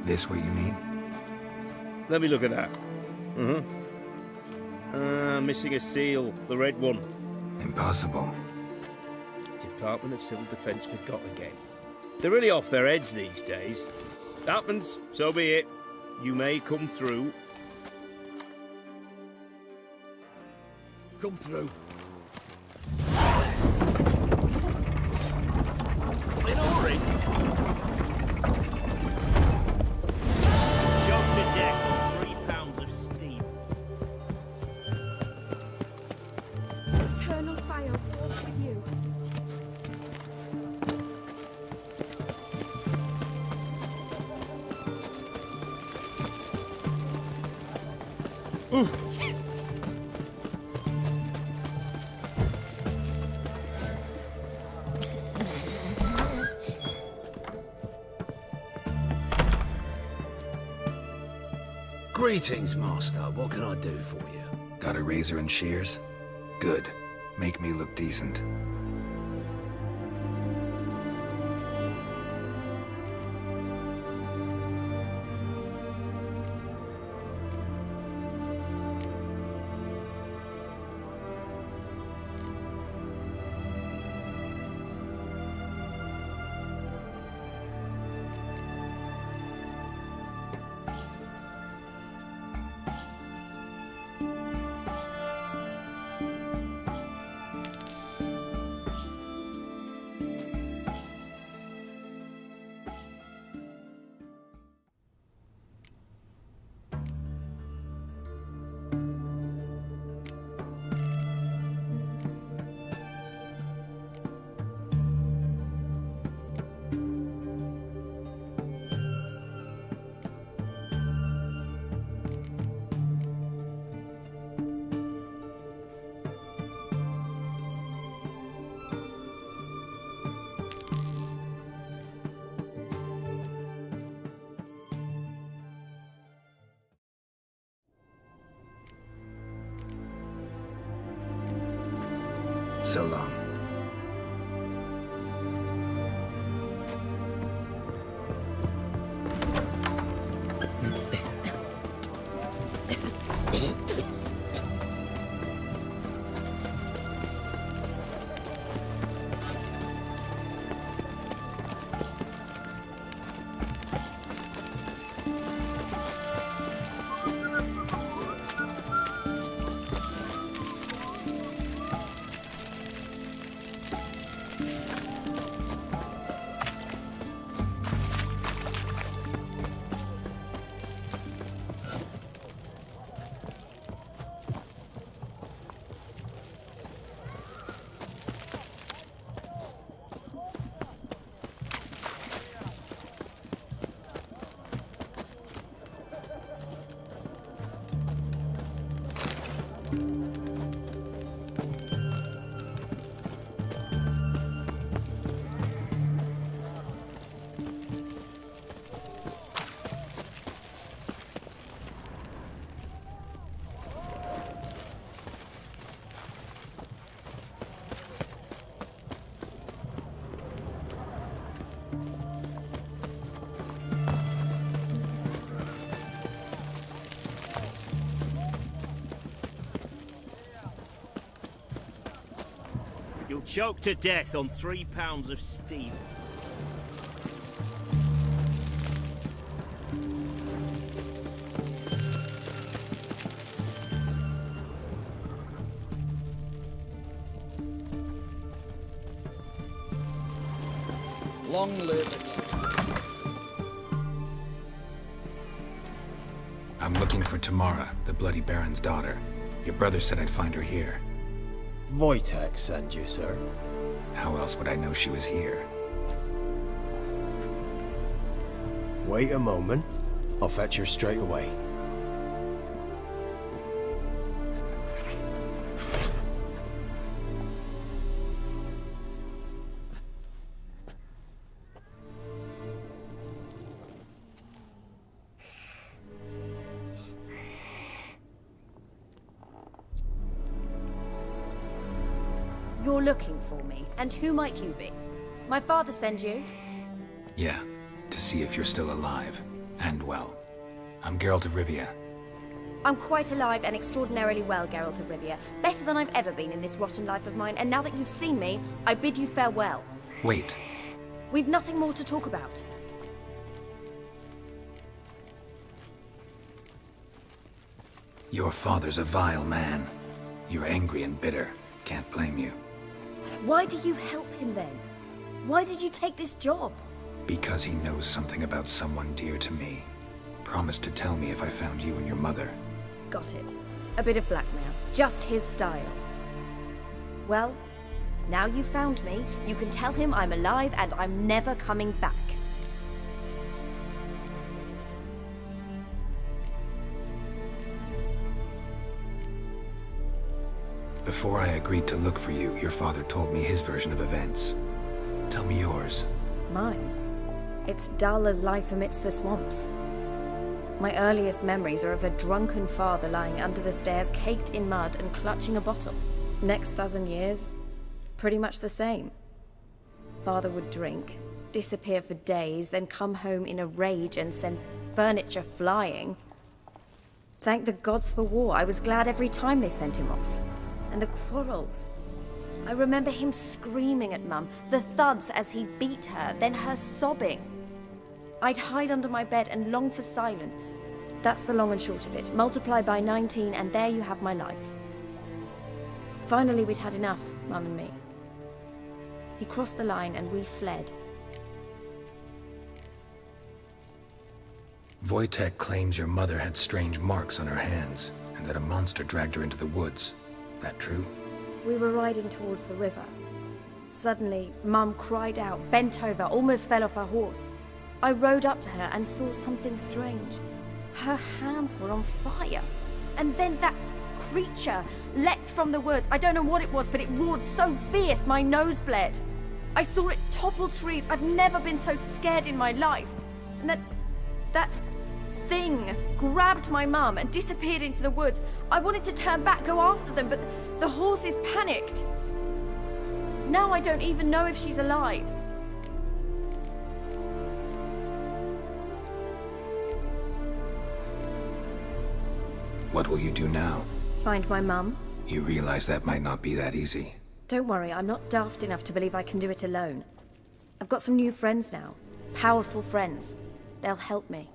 This what you mean? Let me look at that. Missing a seal, the red one. Impossible. Department of Civil Defence forgot again. They're really off their heads these days. Happens, so be it. You may come through. Come through. In a hurry. Choked to death on 3 pounds of steam. Eternal fire walk with you. Greetings, Master. What can I do for you? Got a razor and shears? Good. Make me look decent. So long. You'll choke to death on 3 pounds of steam. Long live it. I'm looking for Tamara, the Bloody Baron's daughter. Your brother said I'd find her here. Wojtek sent you, sir. How else would I know she was here? Wait a moment. I'll fetch her straight away. You're looking for me, and who might you be? My father send you? Yeah, to see if you're still alive. And well. I'm Geralt of Rivia. I'm quite alive and extraordinarily well, Geralt of Rivia. Better than I've ever been in this rotten life of mine, and now that you've seen me, I bid you farewell. Wait. We've nothing more to talk about. Your father's a vile man. You're angry and bitter. Can't blame you. Why do you help him then? Why did you take this job? Because he knows something about someone dear to me. Promised to tell me if I found you and your mother. Got it. A bit of blackmail. Just his style. Well, now you've found me, you can tell him I'm alive and I'm never coming back. Before I agreed to look for you, your father told me his version of events. Tell me yours. Mine? It's dull as life amidst the swamps. My earliest memories are of a drunken father lying under the stairs, caked in mud and clutching a bottle. Next dozen years, pretty much the same. Father would drink, disappear for days, then come home in a rage and send furniture flying. Thank the gods for war. I was glad every time they sent him off. And the quarrels. I remember him screaming at Mum, the thuds as he beat her, then her sobbing. I'd hide under my bed and long for silence. That's the long and short of it. Multiply by 19 and there you have my life. Finally, we'd had enough, Mum and me. He crossed the line and we fled. Wojtek claims your mother had strange marks on her hands, and that a monster dragged her into the woods. That true? We were riding towards the river. Suddenly, Mum cried out, bent over, almost fell off her horse. I rode up to her and saw something strange. Her hands were on fire. And then that creature leapt from the woods. I don't know what it was, but it roared so fierce my nose bled. I saw it topple trees. I've never been so scared in my life. And that thing grabbed my mum and disappeared into the woods. I wanted to turn back, go after them, but the horses panicked. Now I don't even know if she's alive. What will you do now? Find my mum. You realize that might not be that easy. Don't worry, I'm not daft enough to believe I can do it alone. I've got some new friends now. Powerful friends. They'll help me.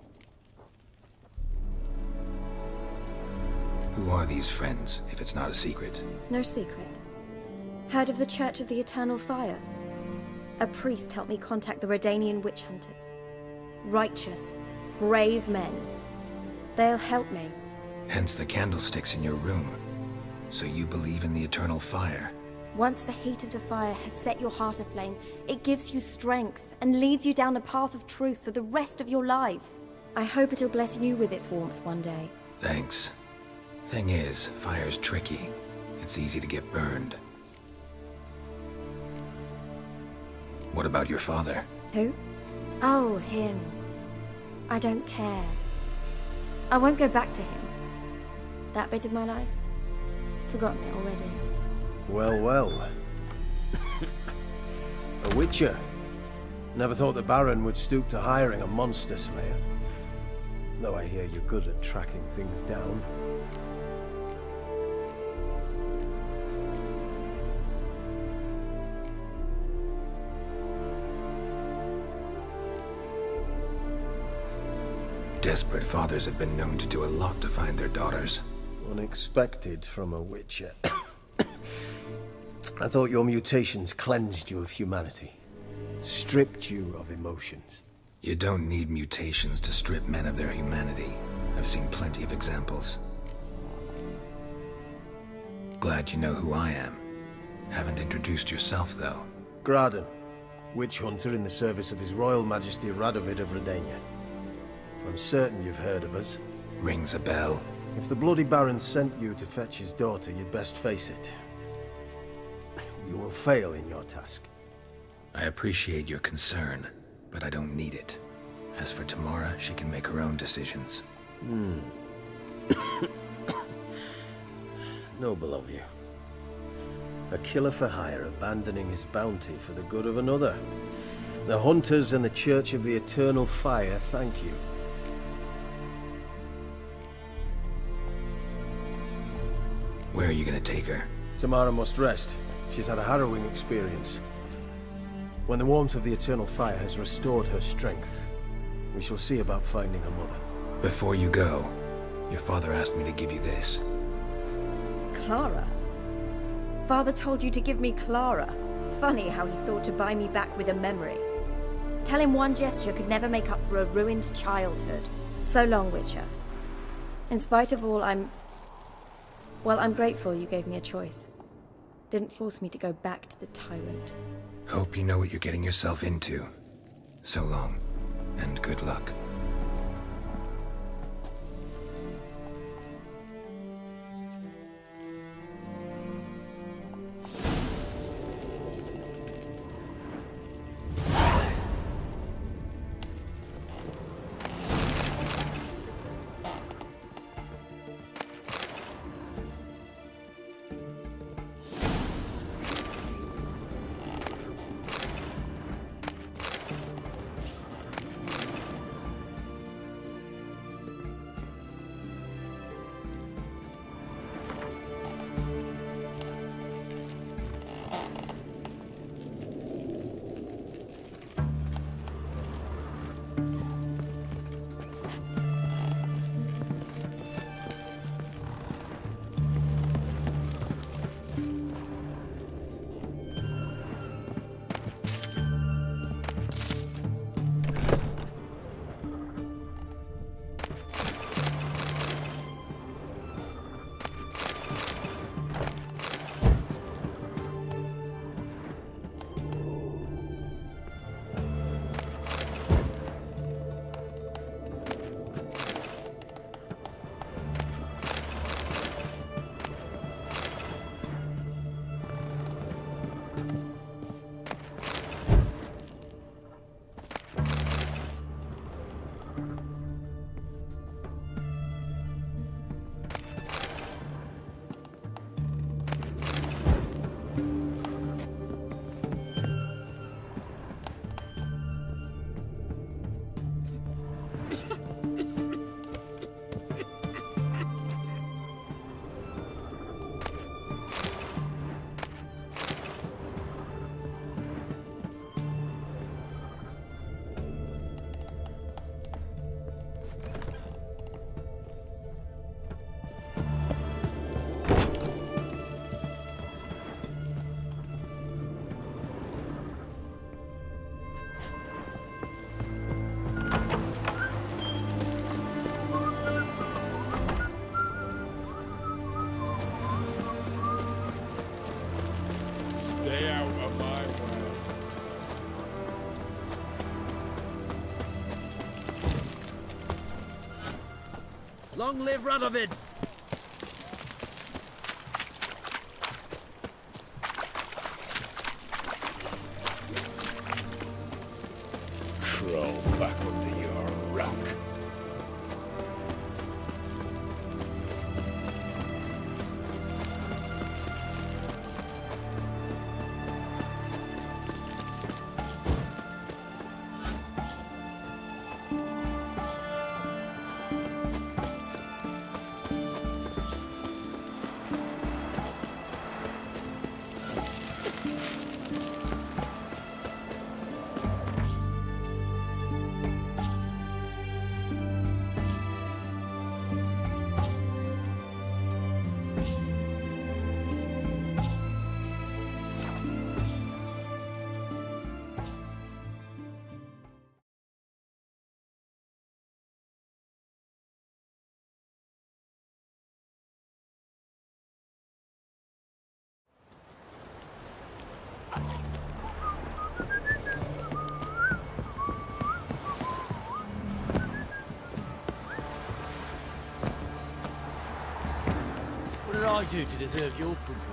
Who are these friends, if it's not a secret? No secret. Heard of the Church of the Eternal Fire? A priest helped me contact the Redanian witch hunters. Righteous, brave men. They'll help me. Hence the candlesticks in your room. So you believe in the eternal fire? Once the heat of the fire has set your heart aflame, it gives you strength and leads you down the path of truth for the rest of your life. I hope it'll bless you with its warmth one day. Thanks. Thing is, fire's tricky. It's easy to get burned. What about your father? Who? Oh, him. I don't care. I won't go back to him. That bit of my life? Forgotten it already. Well, well. A witcher. Never thought the Baron would stoop to hiring a monster slayer. Though I hear you're good at tracking things down. Desperate fathers have been known to do a lot to find their daughters. Unexpected from a witcher. I thought your mutations cleansed you of humanity. Stripped you of emotions. You don't need mutations to strip men of their humanity. I've seen plenty of examples. Glad you know who I am. Haven't introduced yourself, though. Graden, witch hunter in the service of His Royal Majesty Radovid of Redania. I'm certain you've heard of us. Rings a bell. If the Bloody Baron sent you to fetch his daughter, you'd best face it. You will fail in your task. I appreciate your concern, but I don't need it. As for Tamara, she can make her own decisions. Noble of you. A killer for hire abandoning his bounty for the good of another. The Hunters and the Church of the Eternal Fire thank you. Where are you gonna take her? Tamara must rest. She's had a harrowing experience. When the warmth of the Eternal Fire has restored her strength, we shall see about finding her mother. Before you go, your father asked me to give you this. Clara? Father told you to give me Clara. Funny how he thought to buy me back with a memory. Tell him one gesture could never make up for a ruined childhood. So long, Witcher. In spite of all, I'm grateful you gave me a choice. Didn't force me to go back to the tyrant. Hope you know what you're getting yourself into. So long, and good luck. Stay out of my way. Long live Radovid! Crawl back under your rock. What did I do to deserve your company?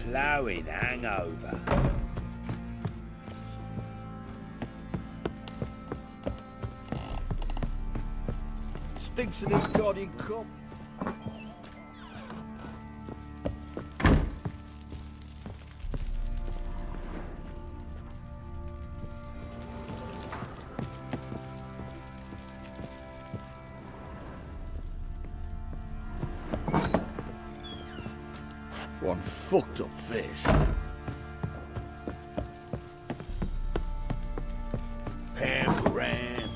flowing hangover. Stinks of this guardian cop. One fucked up face. Pamperan.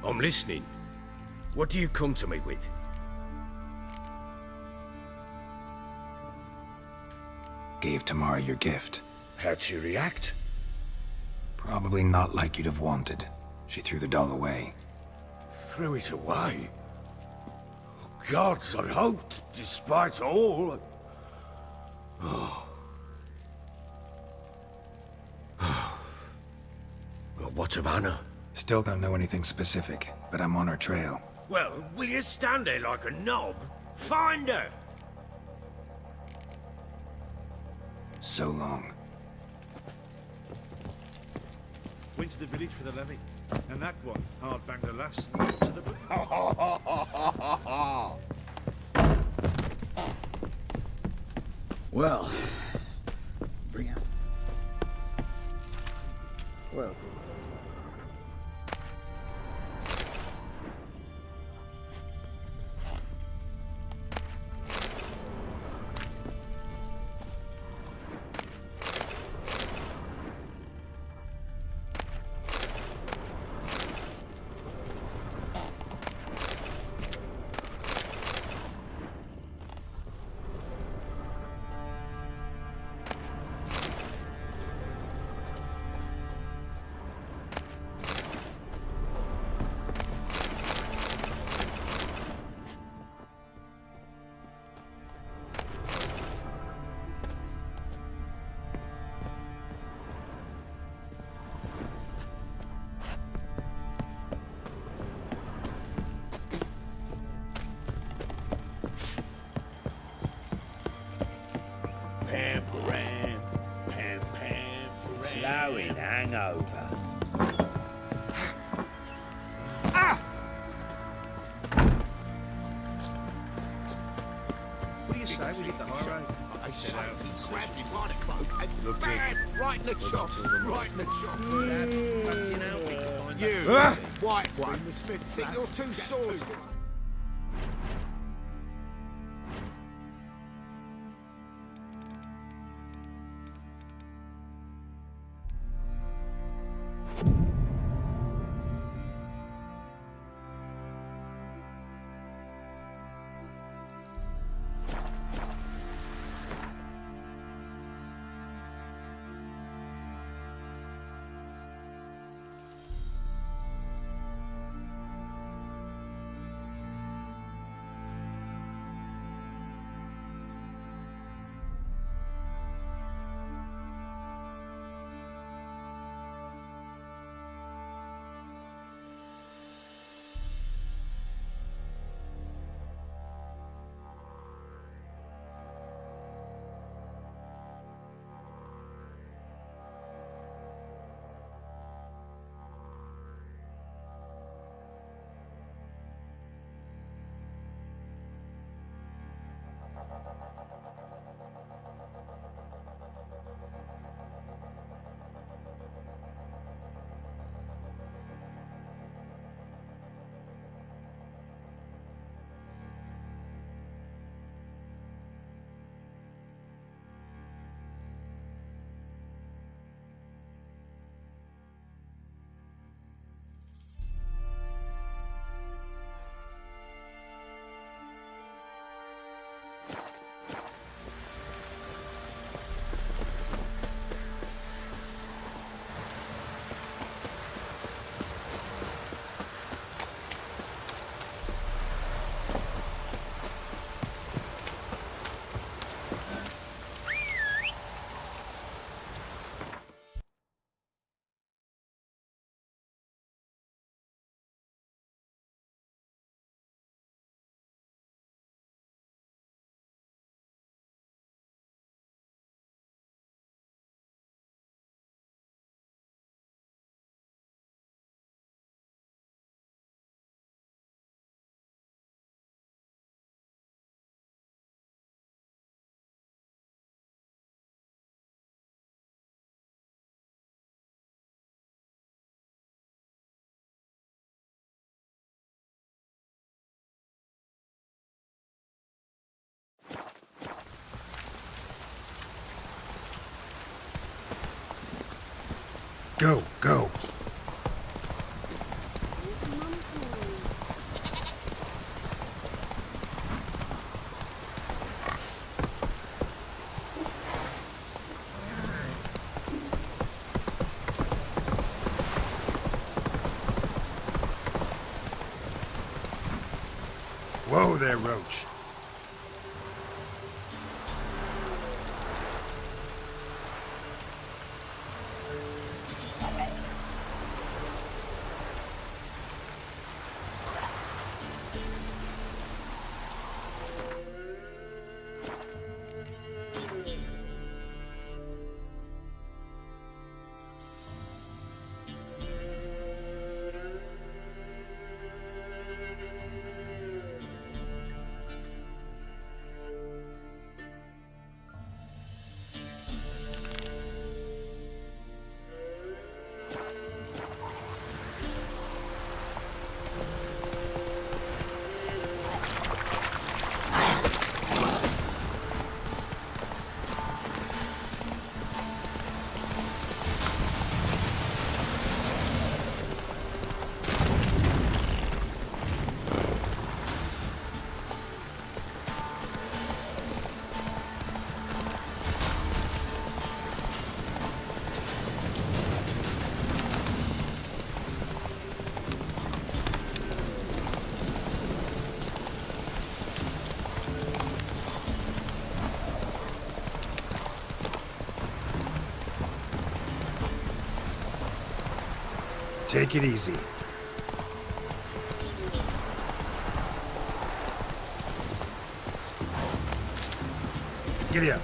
I'm listening. What do you come to me with? Gave Tamara your gift. How'd she react? Probably not like you'd have wanted. She threw the doll away. Threw it away? Oh, gods, I hoped, despite all. Well, what of Anna? Still don't know anything specific, but I'm on her trail. Well, will you stand there like a knob? Find her! So long. Went to the village for the levy. And that one, hard banged a lass. To the Well, bring out. Well. Pamperan, pamperan. Flowing hangover. What do you say we hit the high road? I say he grabbed him by the cloak and bang! Right in the chops! Right in the chops! You, white one, think you're too swords. Go, go. Whoa there, Roach. Take it easy. Giddy up.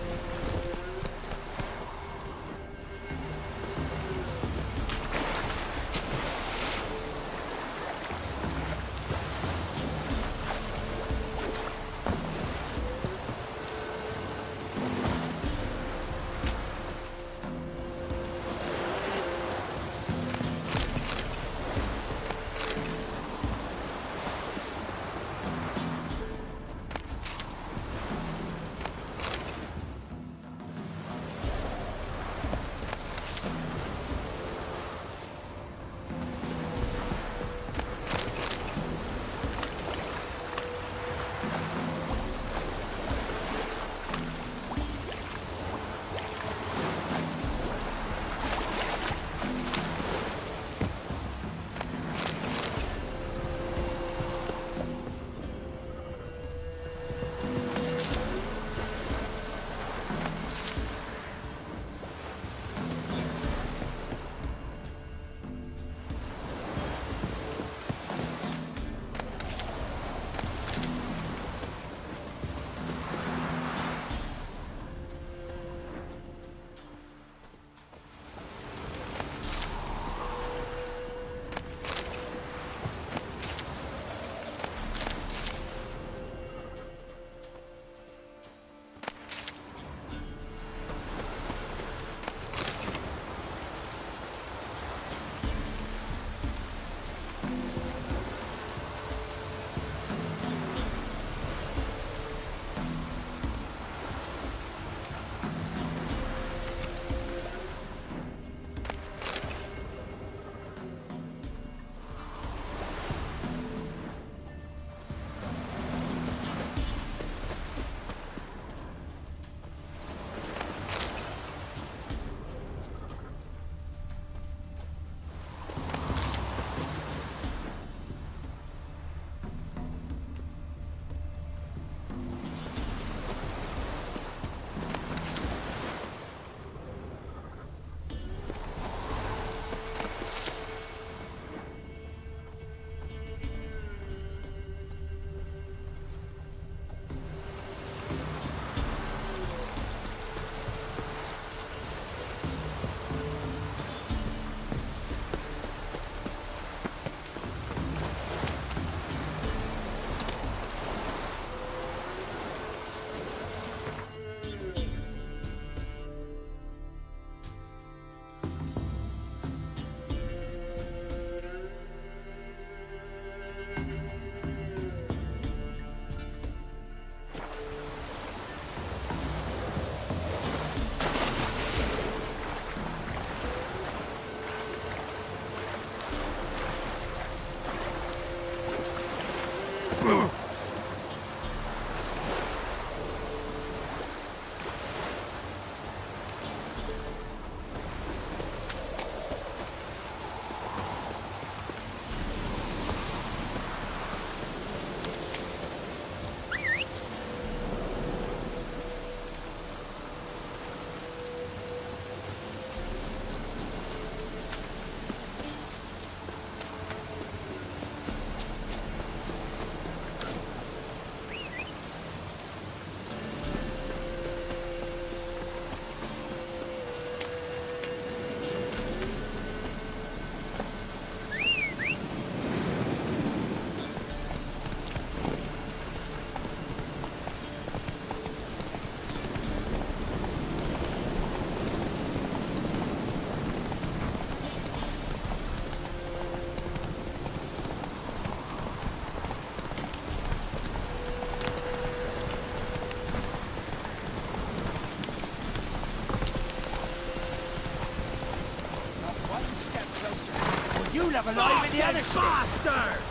One step closer, or you'll have a lie with the other bastard!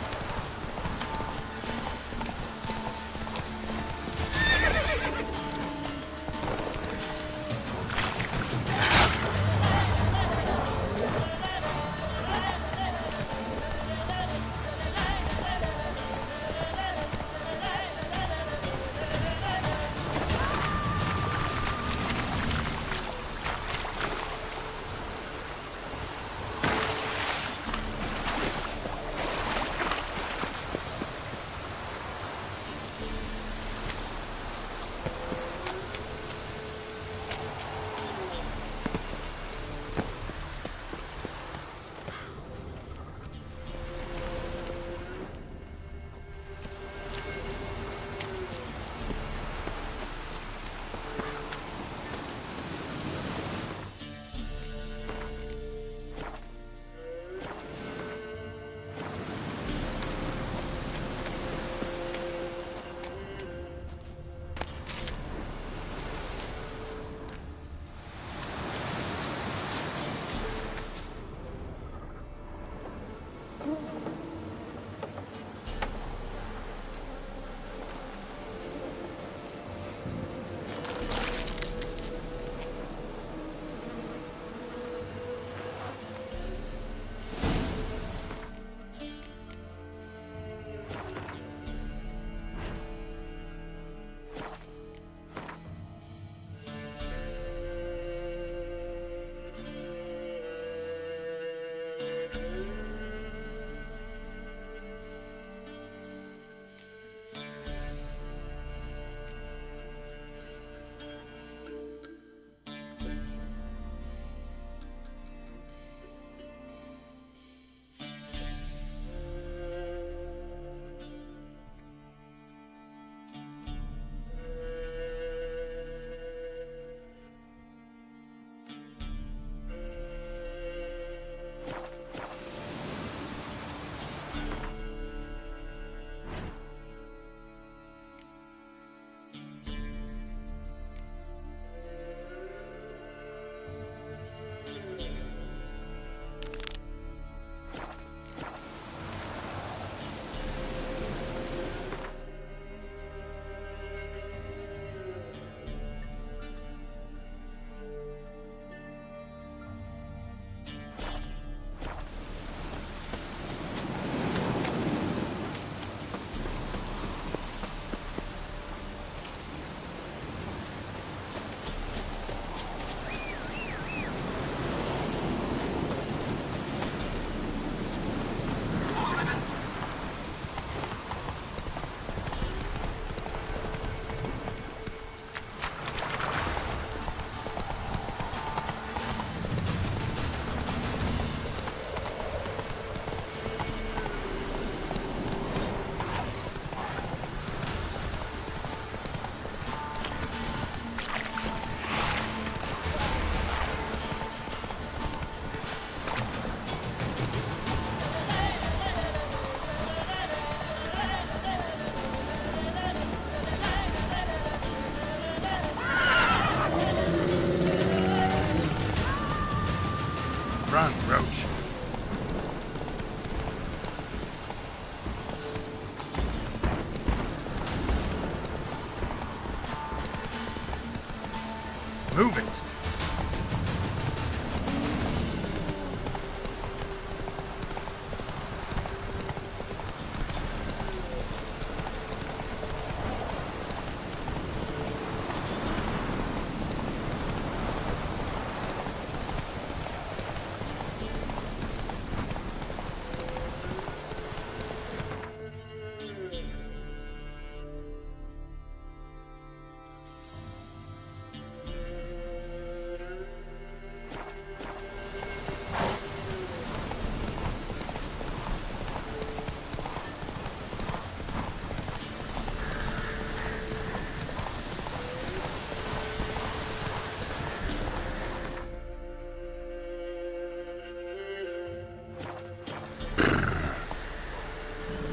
Move it!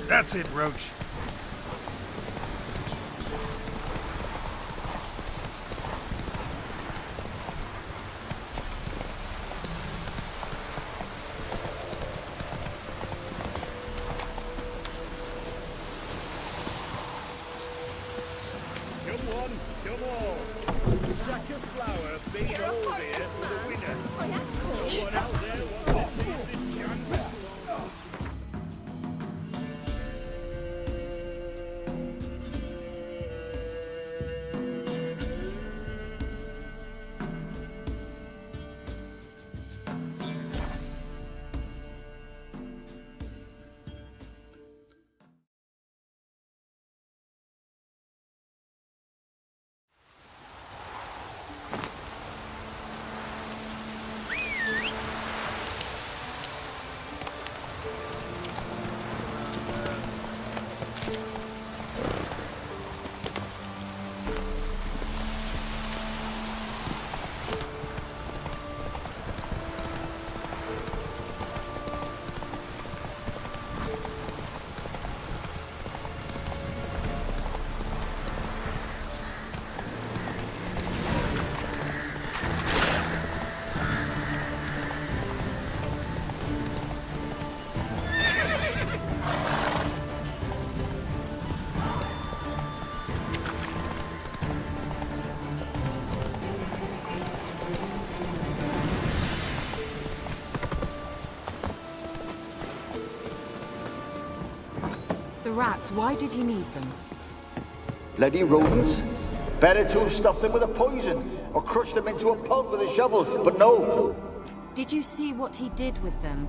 That's it, Roach. Come on, come on. Sack of flour, big hole here for the winner. No one out there wants to seize this chance. The rats, why did he need them? Bloody rodents. Better to have stuffed them with a poison, or crushed them into a pulp with a shovel, but no. Did you see what he did with them?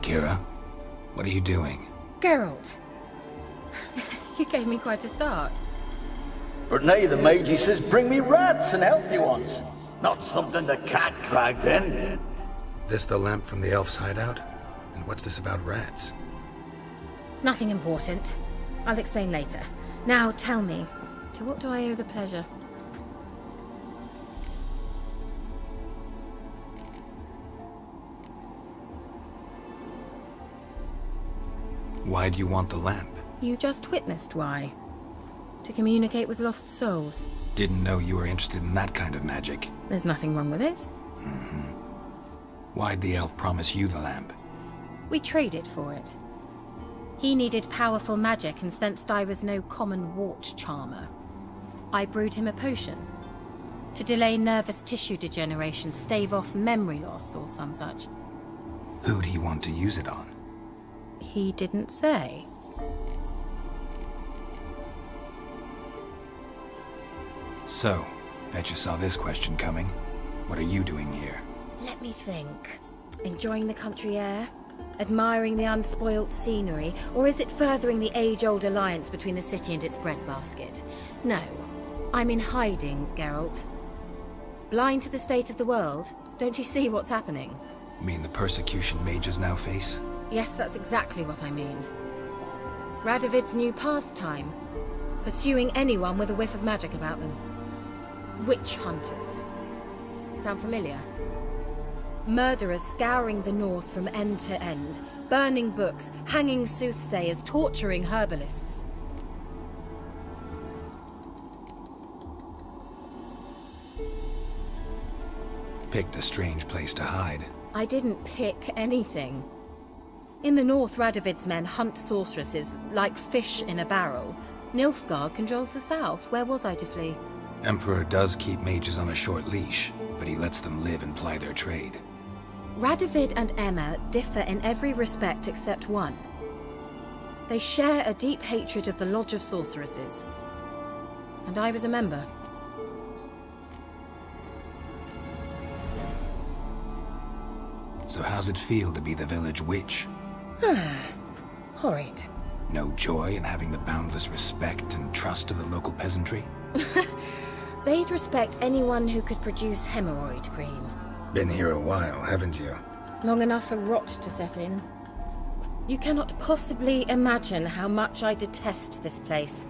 Kira, what are you doing? Geralt. You gave me quite a start. But now the mage he says bring me rats and healthy ones. Not something the cat dragged in. This the lamp from the elf's hideout? And what's this about rats? Nothing important. I'll explain later. Now tell me, to what do I owe the pleasure? Why do you want the lamp? You just witnessed why. To communicate with lost souls. Didn't know you were interested in that kind of magic. There's nothing wrong with it. Why'd the elf promise you the lamp? We traded for it. He needed powerful magic and sensed I was no common wart charmer. I brewed him a potion. To delay nervous tissue degeneration, stave off memory loss or some such. Who'd he want to use it on? He didn't say. So, bet you saw this question coming. What are you doing here? Let me think. Enjoying the country air? Admiring the unspoilt scenery? Or is it furthering the age-old alliance between the city and its breadbasket? No. I'm in hiding, Geralt. Blind to the state of the world? Don't you see what's happening? Mean the persecution mages now face? Yes, that's exactly what I mean. Radovid's new pastime. Pursuing anyone with a whiff of magic about them. Witch hunters. Sound familiar? Murderers scouring the north from end to end, burning books, hanging soothsayers, torturing herbalists. Picked a strange place to hide. I didn't pick anything. In the north, Radovid's men hunt sorceresses like fish in a barrel. Nilfgaard controls the south. Where was I to flee? Emperor does keep mages on a short leash, but he lets them live and ply their trade. Radovid and Emma differ in every respect except one. They share a deep hatred of the Lodge of Sorceresses. And I was a member. So how's it feel to be the village witch? Horrid. No joy in having the boundless respect and trust of the local peasantry? They'd respect anyone who could produce hemorrhoid cream. Been here a while, haven't you? Long enough for rot to set in. You cannot possibly imagine how much I detest this place.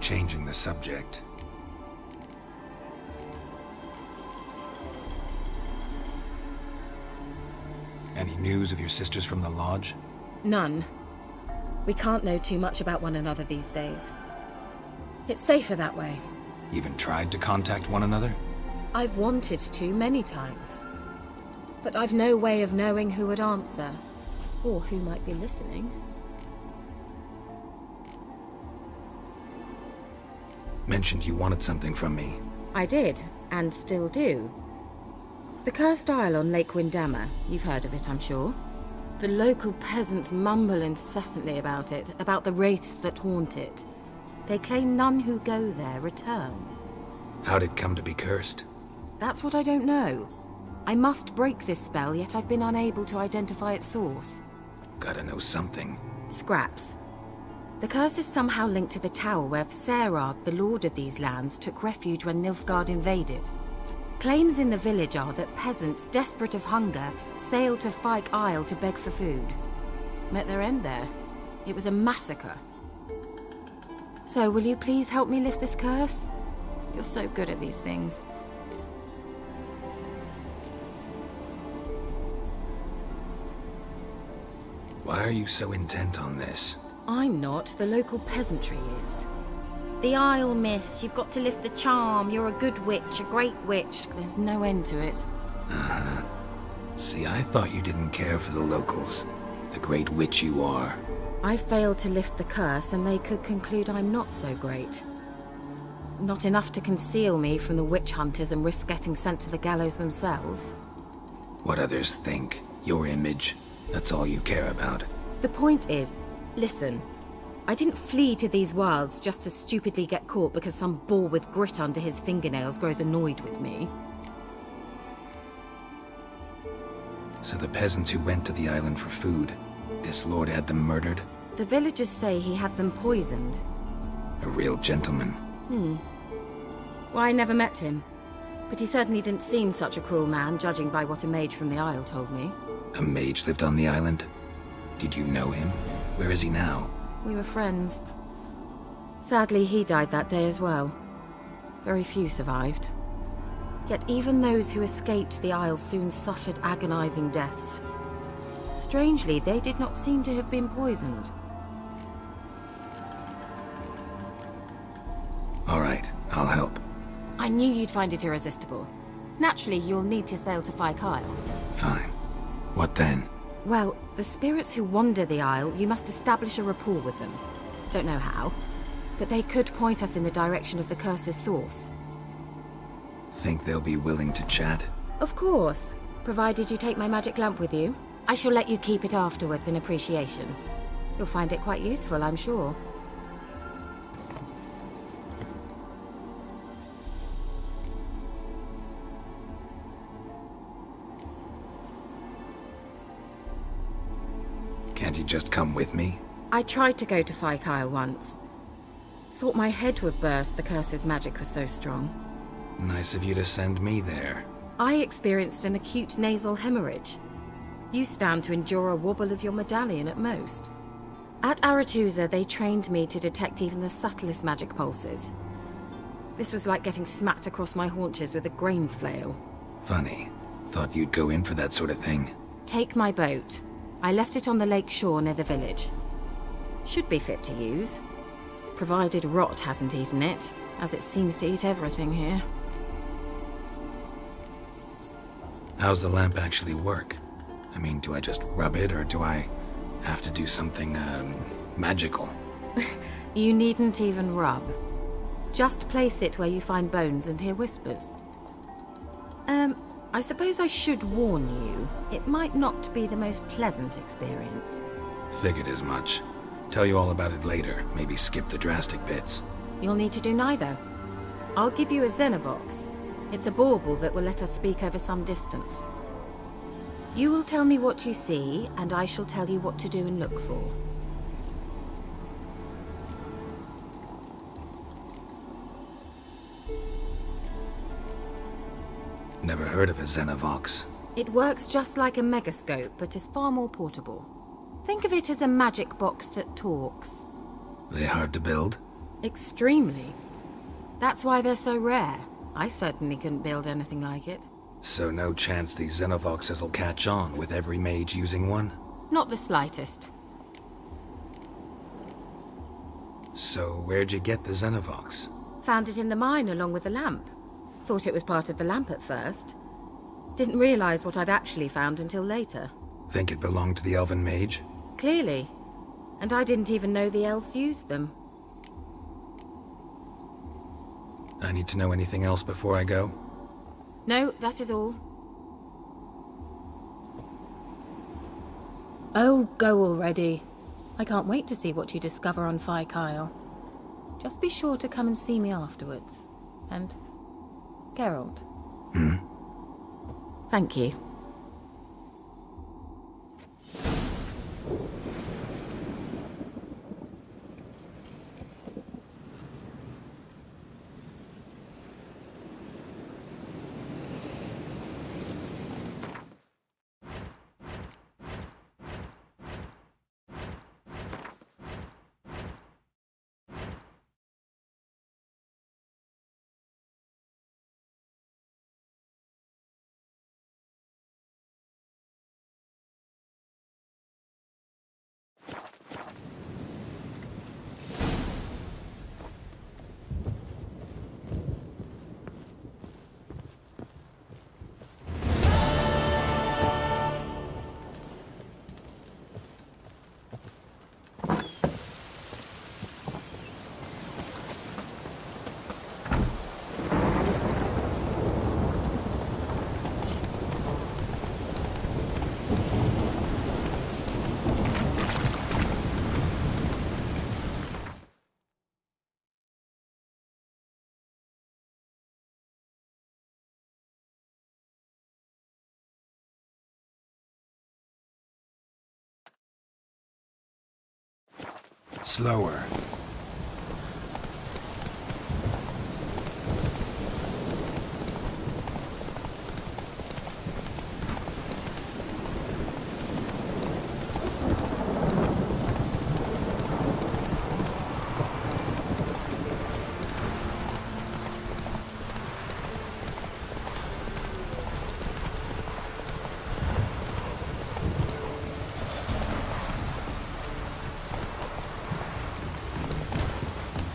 Changing the subject. Any news of your sisters from the lodge? None. We can't know too much about one another these days. It's safer that way. Even tried to contact one another? I've wanted to many times. But I've no way of knowing who would answer, or who might be listening. Mentioned you wanted something from me. I did, and still do. The Cursed Isle on Lake Windammer. You've heard of it, I'm sure. The local peasants mumble incessantly about it, about the wraiths that haunt it. They claim none who go there return. How'd it come to be cursed? That's what I don't know. I must break this spell, yet I've been unable to identify its source. Gotta know something. Scraps. The curse is somehow linked to the tower where Serad, the lord of these lands, took refuge when Nilfgaard invaded. Claims in the village are that peasants, desperate of hunger, sailed to Fyke Isle to beg for food. Met their end there. It was a massacre. So, will you please help me lift this curse? You're so good at these things. Why are you so intent on this? I'm not. The local peasantry is. The Isle, miss. You've got to lift the charm. You're a good witch, a great witch. There's no end to it. Uh-huh. See, I thought you didn't care for the locals. The great witch you are. I failed to lift the curse, and they could conclude I'm not so great. Not enough to conceal me from the witch hunters and risk getting sent to the gallows themselves. What others think. Your image. That's all you care about. The point is, listen. I didn't flee to these wilds just to stupidly get caught because some boar with grit under his fingernails grows annoyed with me. So the peasants who went to the island for food, this lord had them murdered? The villagers say he had them poisoned. A real gentleman. Well, I never met him. But he certainly didn't seem such a cruel man, judging by what a mage from the Isle told me. A mage lived on the island? Did you know him? Where is he now? We were friends. Sadly, he died that day as well. Very few survived. Yet even those who escaped the Isle soon suffered agonizing deaths. Strangely, they did not seem to have been poisoned. All right, I'll help. I knew you'd find it irresistible. Naturally, you'll need to sail to Fyke Isle. Fine. What then? Well, the spirits who wander the Isle, you must establish a rapport with them. Don't know how, but they could point us in the direction of the curse's source. Think they'll be willing to chat? Of course, provided you take my magic lamp with you. I shall let you keep it afterwards in appreciation. You'll find it quite useful, I'm sure. Can't you just come with me? I tried to go to Fyke Isle once. Thought my head would burst, the curse's magic was so strong. Nice of you to send me there. I experienced an acute nasal hemorrhage. You stand to endure a wobble of your medallion at most. At Aretusa, they trained me to detect even the subtlest magic pulses. This was like getting smacked across my haunches with a grain flail. Funny. Thought you'd go in for that sort of thing. Take my boat. I left it on the lake shore near the village. Should be fit to use. Provided rot hasn't eaten it, as it seems to eat everything here. How's the lamp actually work? I mean, do I just rub it, or do I have to do something, magical? You needn't even rub. Just place it where you find bones and hear whispers. I suppose I should warn you, it might not be the most pleasant experience. Figured as much. Tell you all about it later, maybe skip the drastic bits. You'll need to do neither. I'll give you a Xenovox. It's a bauble that will let us speak over some distance. You will tell me what you see, and I shall tell you what to do and look for. Never heard of a Xenovox. It works just like a megascope, but is far more portable. Think of it as a magic box that talks. They hard to build? Extremely. That's why they're so rare. I certainly couldn't build anything like it. So no chance these Xenovoxes will catch on with every mage using one? Not the slightest. So where'd you get the Xenovox? Found it in the mine along with the lamp. Thought it was part of the lamp at first. Didn't realize what I'd actually found until later. Think it belonged to the elven mage? Clearly. And I didn't even know the elves used them. I need to know anything else before I go? No, that is all. Oh, go already. I can't wait to see what you discover on Phi Kyle. Just be sure to come and see me afterwards. And Geralt. Thank you. Slower.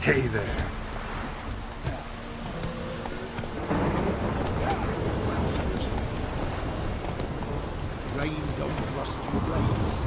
Hey there. Rain don't rust your blades.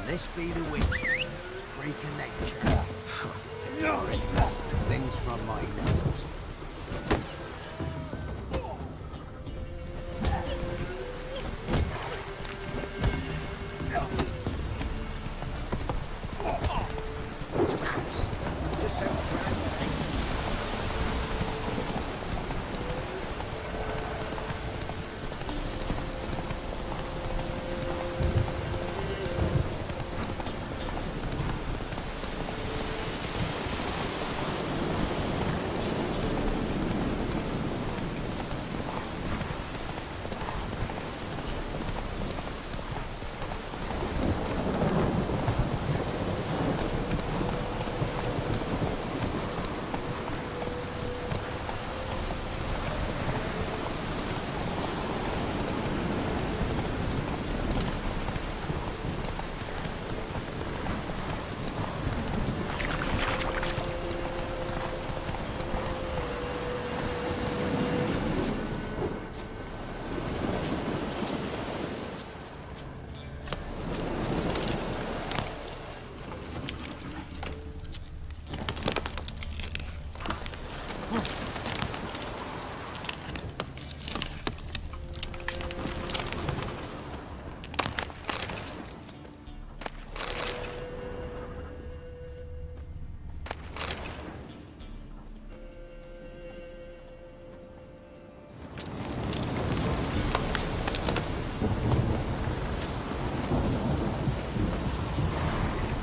This be the witch, freak of nature. That's the things from my nose.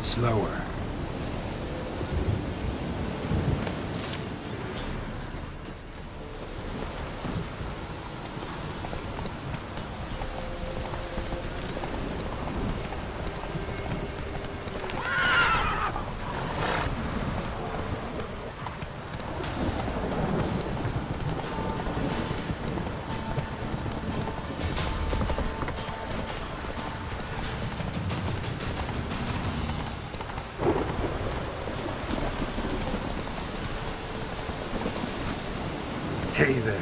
Slower. Hey there.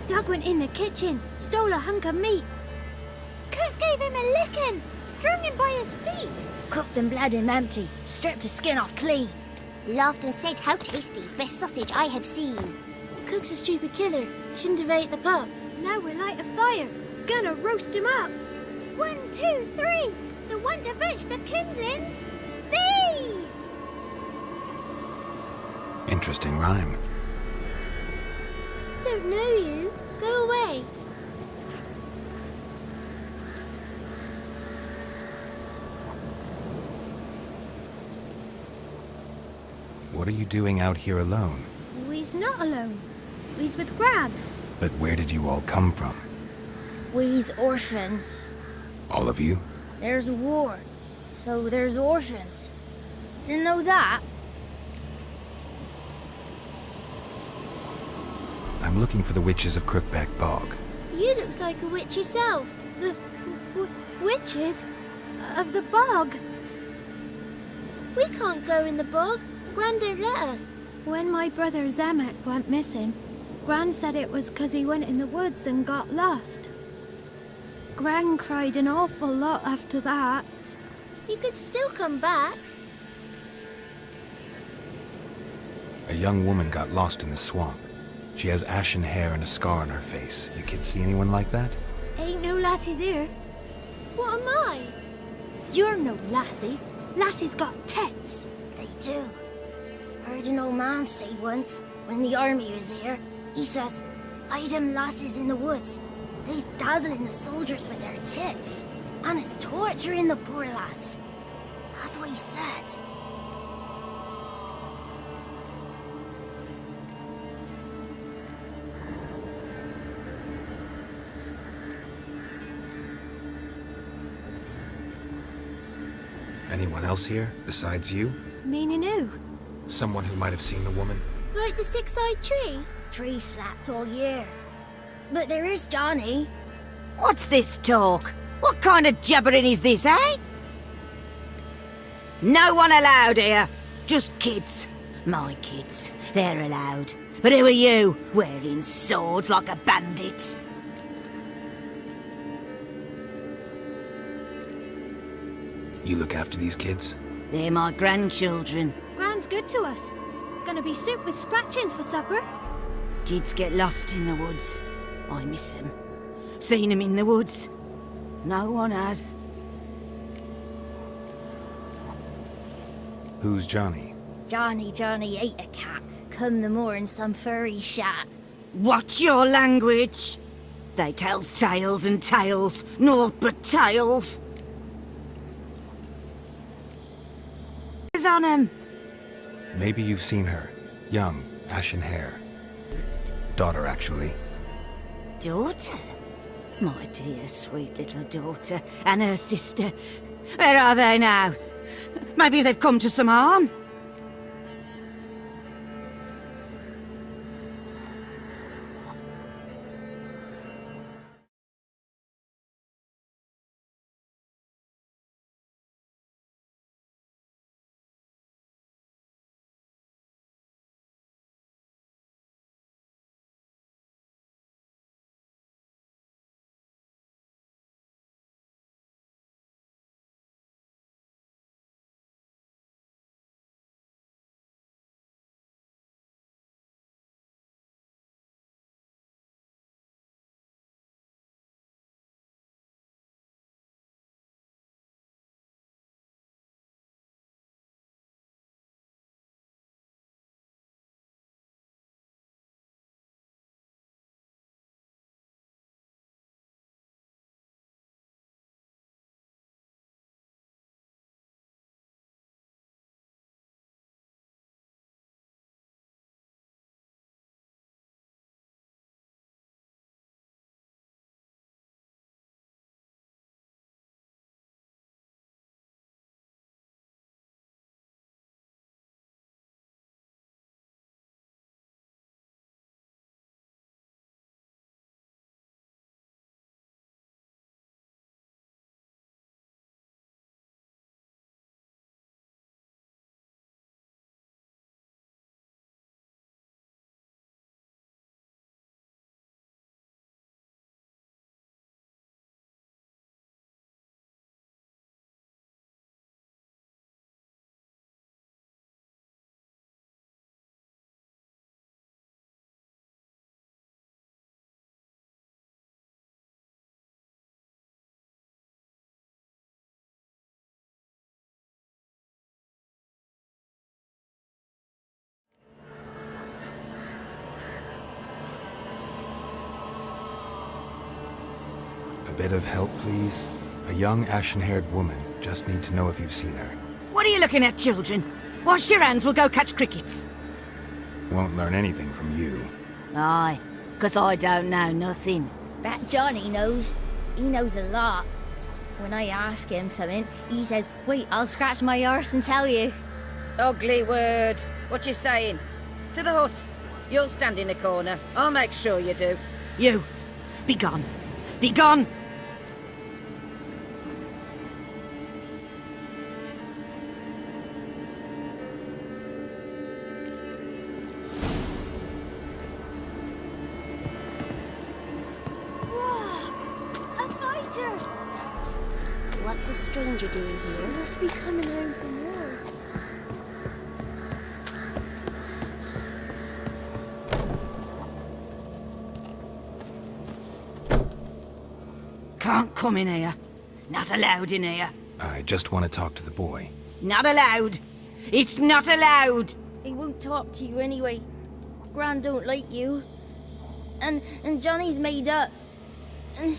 Doug went in the kitchen, stole a hunk of meat. Cook gave him a licking, strung him by his feet. Cooked and bled him empty, stripped his skin off clean. Laughed and said, "How tasty, best sausage I have seen." Cook's a stupid killer, shouldn't have ate the pup. Now we'll light a fire, gonna roast him up. 1, 2, 3, the one to fetch the kindlings, thee! Interesting rhyme. Don't know you. Go away. What are you doing out here alone? We's not alone. We's with Gran. But where did you all come from? We's orphans. All of you? There's a war, so there's orphans. Didn't know that? I'm looking for the witches of Crookback Bog. You looks like a witch yourself. The witches of the bog. We can't go in the bog. Gran don't let us. When my brother Zemek went missing, Gran said it was 'cause he went in the woods and got lost. Gran cried an awful lot after that. You could still come back. A young woman got lost in the swamp. She has ashen hair and a scar on her face. You kids see anyone like that? Ain't no lassies here. What am I? You're no lassie. Lassies got tits. They do. Heard an old man say once, when the army was here, he says, "Hide them lasses in the woods. They's dazzling the soldiers with their tits. And it's torturing the poor lads." That's what he said. Anyone else here, besides you? Meaning who? Someone who might have seen the woman? Like the six-eyed tree? Tree slapped all year. But there is Johnny. What's this talk? What kind of jabbering is this, eh? No one allowed here. Just kids. My kids. They're allowed. But who are you, wearing swords like a bandit? You look after these kids? They're my grandchildren. Gran's good to us. Gonna be soup with scratchings for supper. Kids get lost in the woods. I miss them. Seen them in the woods. No one has. Who's Johnny? Johnny ate a cat. Come the moor in some furry shat. Watch your language! They tells tales and tales, naught but tales. Is on 'em. Maybe you've seen her. Young, ashen hair. Daughter, actually. Daughter? My dear, sweet little daughter, and her sister. Where are they now? Maybe they've come to some harm? A bit of help, please? A young, ashen-haired woman. Just need to know if you've seen her. What are you looking at, children? Wash your hands, we'll go catch crickets. Won't learn anything from you. Aye, 'cause I don't know nothing. That Johnny knows. He knows a lot. When I ask him something, he says, wait, I'll scratch my arse and tell you. Ugly word. What you saying? To the hut. You'll stand in a corner. I'll make sure you do. You, be gone. Be gone! A fighter! What's a stranger doing here? Must be coming home from war. Can't come in here. Not allowed in here. I just want to talk to the boy. Not allowed. It's not allowed. He won't talk to you anyway. Gran don't like you. And Johnny's made up. And